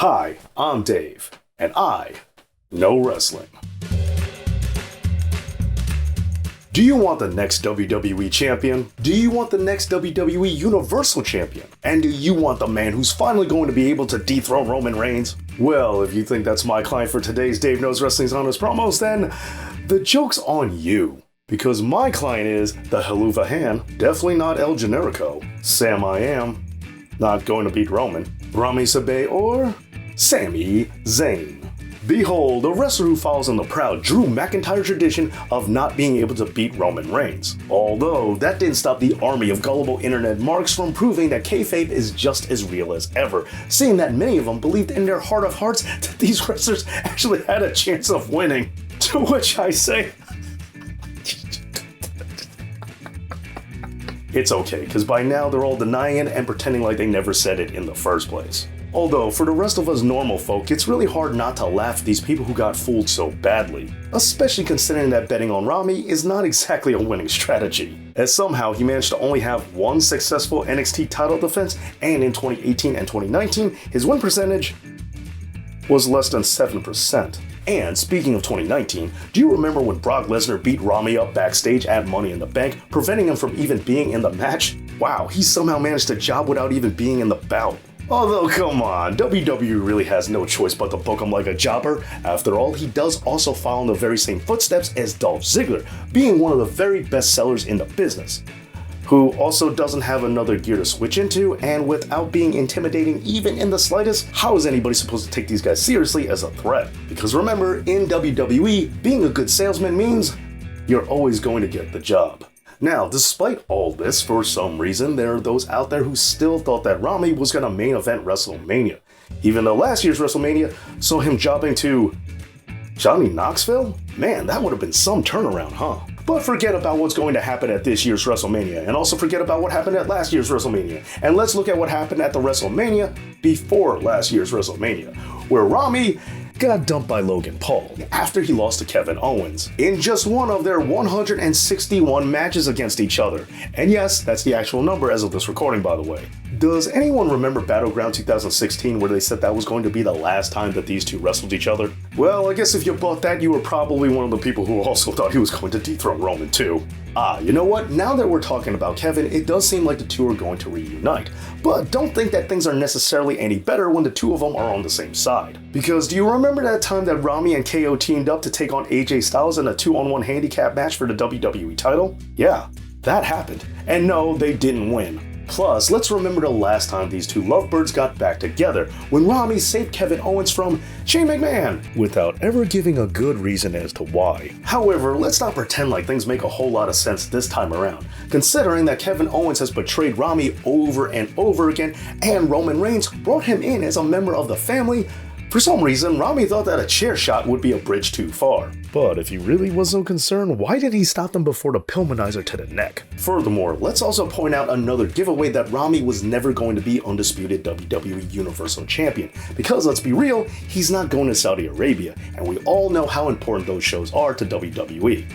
Hi, I'm Dave, and I know wrestling. Do you want the next WWE champion? Do you want the next WWE Universal champion? And do you want the man who's finally going to be able to dethrone Roman Reigns? Well, if you think that's my client for today's Dave Knows Wrestling's Honest Promos, then the joke's on you. Because my client is the Helluva Han, definitely not El Generico, Sam I Am, not going to beat Roman, Rami Sabe, or Sami Zayn. Behold, a wrestler who follows in the proud Drew McIntyre tradition of not being able to beat Roman Reigns. Although, that didn't stop the army of gullible internet marks from proving that kayfabe is just as real as ever, seeing that many of them believed in their heart of hearts that these wrestlers actually had a chance of winning. To which I say, it's okay, because by now they're all denying it and pretending like they never said it in the first place. Although, for the rest of us normal folk, it's really hard not to laugh at these people who got fooled so badly. Especially considering that betting on Rami is not exactly a winning strategy, as somehow he managed to only have one successful NXT title defense, and in 2018 and 2019, his win percentage was less than 7%. And speaking of 2019, do you remember when Brock Lesnar beat Rami up backstage at Money in the Bank, preventing him from even being in the match? Wow, he somehow managed to job without even being in the bout. Although, come on, WWE really has no choice but to book him like a jobber. After all, he does also follow in the very same footsteps as Dolph Ziggler, being one of the very best sellers in the business, who also doesn't have another gear to switch into, and without being intimidating even in the slightest, how is anybody supposed to take these guys seriously as a threat? Because remember, in WWE, being a good salesman means you're always going to get the job. Now, despite all this, for some reason, there are those out there who still thought that Rami was going to main event WrestleMania, even though last year's WrestleMania saw him jobbing to Johnny Knoxville? Man, that would have been some turnaround, huh? But forget about what's going to happen at this year's WrestleMania, and also forget about what happened at last year's WrestleMania, and let's look at what happened at the WrestleMania before last year's WrestleMania, where Rami got dumped by Logan Paul after he lost to Kevin Owens in just one of their 161 matches against each other. And yes, that's the actual number as of this recording, by the way. Does anyone remember Battleground 2016 where they said that was going to be the last time that these two wrestled each other? Well, I guess if you bought that, you were probably one of the people who also thought he was going to dethrone Roman too. You know what? Now that we're talking about Kevin, it does seem like the two are going to reunite. But don't think that things are necessarily any better when the two of them are on the same side. Because do you remember that time that Rami and KO teamed up to take on AJ Styles in a 2-on-1 handicap match for the WWE title? Yeah, that happened. And no, they didn't win. Plus, let's remember the last time these two lovebirds got back together, when Rami saved Kevin Owens from Shane McMahon, without ever giving a good reason as to why. However, let's not pretend like things make a whole lot of sense this time around, considering that Kevin Owens has betrayed Rami over and over again, and Roman Reigns brought him in as a member of the family. For some reason, Rami thought that a chair shot would be a bridge too far. But if he really was so concerned, why did he stop them before the Pillmanizer to the neck? Furthermore, let's also point out another giveaway that Rami was never going to be undisputed WWE Universal Champion. Because let's be real, he's not going to Saudi Arabia, and we all know how important those shows are to WWE.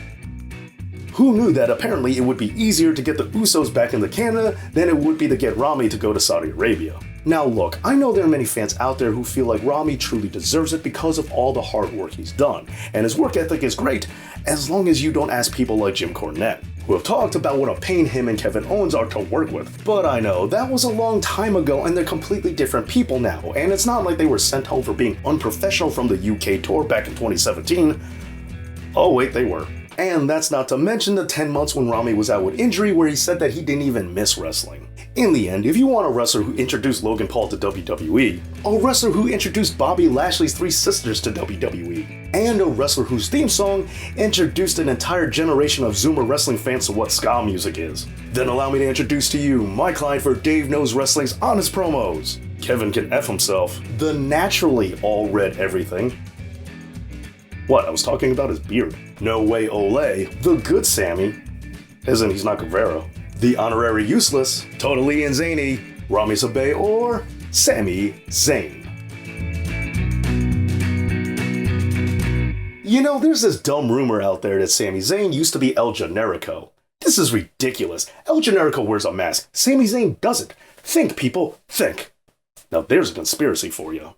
Who knew that apparently it would be easier to get the Usos back into Canada than it would be to get Rami to go to Saudi Arabia? Now look, I know there are many fans out there who feel like Rami truly deserves it because of all the hard work he's done, and his work ethic is great, as long as you don't ask people like Jim Cornette, who have talked about what a pain him and Kevin Owens are to work with. But I know, that was a long time ago and they're completely different people now, and it's not like they were sent home for being unprofessional from the UK tour back in 2017. Oh wait, they were. And that's not to mention the 10 months when Rami was out with injury where he said that he didn't even miss wrestling. In the end, if you want a wrestler who introduced Logan Paul to WWE, a wrestler who introduced Bobby Lashley's three sisters to WWE, and a wrestler whose theme song introduced an entire generation of Zoomer wrestling fans to what ska music is, then allow me to introduce to you my client for Dave Knows Wrestling's Honest Promos. Kevin can F himself, the naturally all-red everything. What, I was talking about his beard. No Way Ole, the good Sami, as in he's not Guevara. The honorary useless, totally and zany, Rami Sabe or Sami Zayn. You know, there's this dumb rumor out there that Sami Zayn used to be El Generico. This is ridiculous. El Generico wears a mask. Sami Zayn doesn't. Think, people, think. Now there's a conspiracy for you.